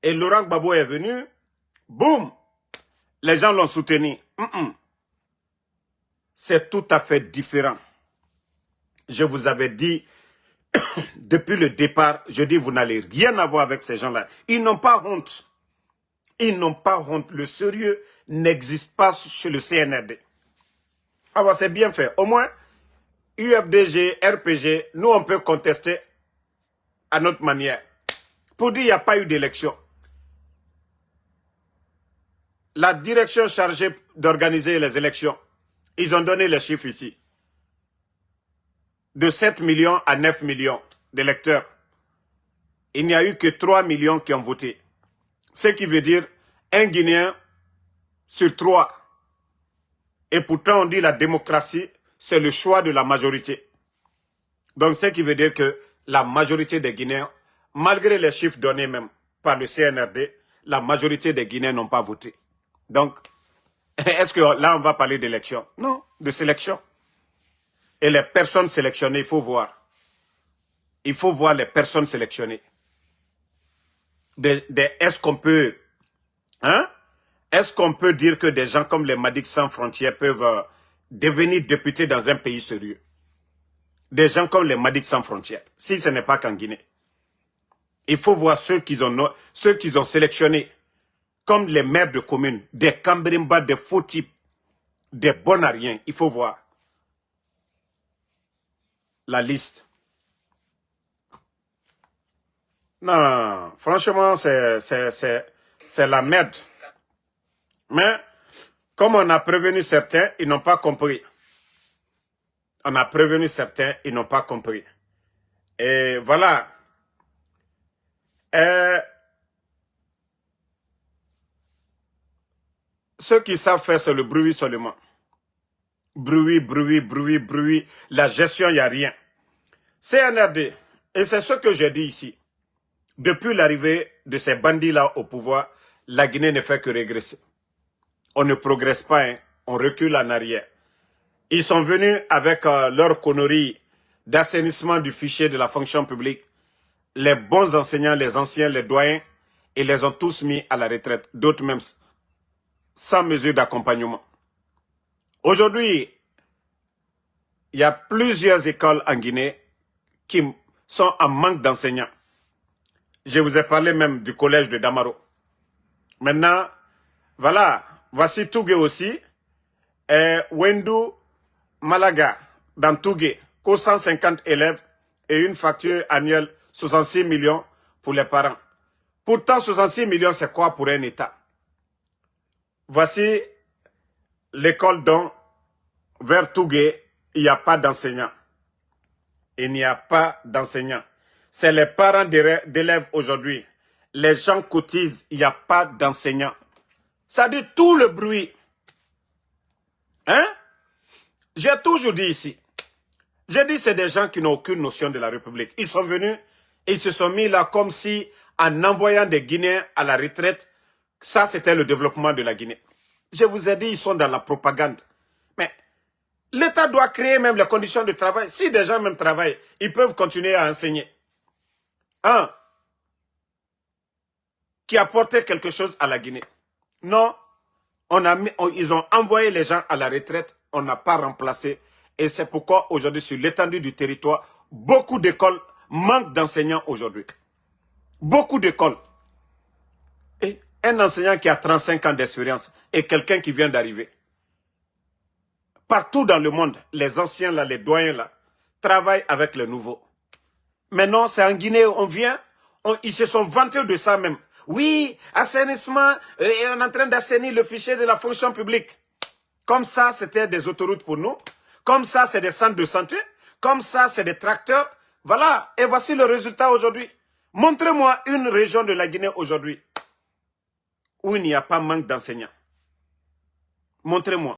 et Laurent Gbagbo est venu, boum, les gens l'ont soutenu. C'est tout à fait différent. Je vous avais dit, depuis le départ, je dis, vous n'allez rien avoir avec ces gens-là. Ils n'ont pas honte. Ils n'ont pas honte. Le sérieux n'existe pas chez le CNRD. Ah bah c'est bien fait. Au moins, UFDG, RPG, nous on peut contester à notre manière. Pour dire qu'il n'y a pas eu d'élection. La direction chargée d'organiser les élections, ils ont donné les chiffres ici. De 7 millions à 9 millions d'électeurs. Il n'y a eu que 3 millions qui ont voté. Ce qui veut dire un Guinéen sur 3. Et pourtant on dit la démocratie, c'est le choix de la majorité. Donc ce qui veut dire que la majorité des Guinéens, malgré les chiffres donnés même par le CNRD, la majorité des Guinéens n'ont pas voté. Donc, est-ce que là on va parler d'élection? Non, de sélection. Et les personnes sélectionnées, il faut voir. Il faut voir les personnes sélectionnées. Est-ce qu'on peut... Est-ce qu'on peut dire que des gens comme les Madic Sans Frontières peuvent devenir députés dans un pays sérieux? Des gens comme les Madic Sans Frontières, si ce n'est pas qu'en Guinée. Il faut voir ceux qu'ils ont sélectionnés, comme les maires de communes, des Cambrimba, des faux types, des bons à rien. Il faut voir la liste. Non, franchement, c'est la merde. Mais, comme on a prévenu certains, ils n'ont pas compris. On a prévenu certains, ils n'ont pas compris. Et voilà. Ceux qui savent faire, c'est le bruit seulement. Bruit, bruit, bruit, bruit. La gestion, il n'y a rien. CNRD, et c'est ce que j'ai dit ici. Depuis l'arrivée de ces bandits-là au pouvoir, la Guinée ne fait que régresser. On ne progresse pas, hein. On recule en arrière. Ils sont venus avec leur connerie d'assainissement du fichier de la fonction publique. Les bons enseignants, les anciens, les doyens, ils les ont tous mis à la retraite. D'autres même sans mesure d'accompagnement. Aujourd'hui, il y a plusieurs écoles en Guinée qui sont en manque d'enseignants. Je vous ai parlé même du collège de Damaro. Maintenant, voilà, voici Tougué aussi. Et Wendou Malaga, dans Tougué, 150 élèves et une facture annuelle 66 millions pour les parents. Pourtant, 66 millions, c'est quoi pour un État? Voici l'école dont, vers Tougué, il n'y a pas d'enseignants. Il n'y a pas d'enseignants. C'est les parents d'élèves aujourd'hui. Les gens cotisent, il n'y a pas d'enseignants. Ça dit tout le bruit. Hein? J'ai toujours dit ici. J'ai dit c'est des gens qui n'ont aucune notion de la République. Ils sont venus et ils se sont mis là comme si en envoyant des Guinéens à la retraite, ça c'était le développement de la Guinée. Je vous ai dit, ils sont dans la propagande. Mais l'État doit créer même les conditions de travail. Si des gens même travaillent, ils peuvent continuer à enseigner. Qui apportait quelque chose à la Guinée. Non, ils ont envoyé les gens à la retraite, on n'a pas remplacé. Et c'est pourquoi aujourd'hui, sur l'étendue du territoire, beaucoup d'écoles manquent d'enseignants aujourd'hui. Beaucoup d'écoles. Et un enseignant qui a 35 ans d'expérience et quelqu'un qui vient d'arriver. Partout dans le monde, les anciens là, les doyens là, travaillent avec les nouveaux. Maintenant, c'est en Guinée, on vient, ils se sont vantés de ça même. Oui, assainissement, et on est en train d'assainir le fichier de la fonction publique. Comme ça, c'était des autoroutes pour nous. Comme ça, c'est des centres de santé. Comme ça, c'est des tracteurs. Voilà, et voici le résultat aujourd'hui. Montrez-moi une région de la Guinée aujourd'hui où il n'y a pas manque d'enseignants. Montrez-moi.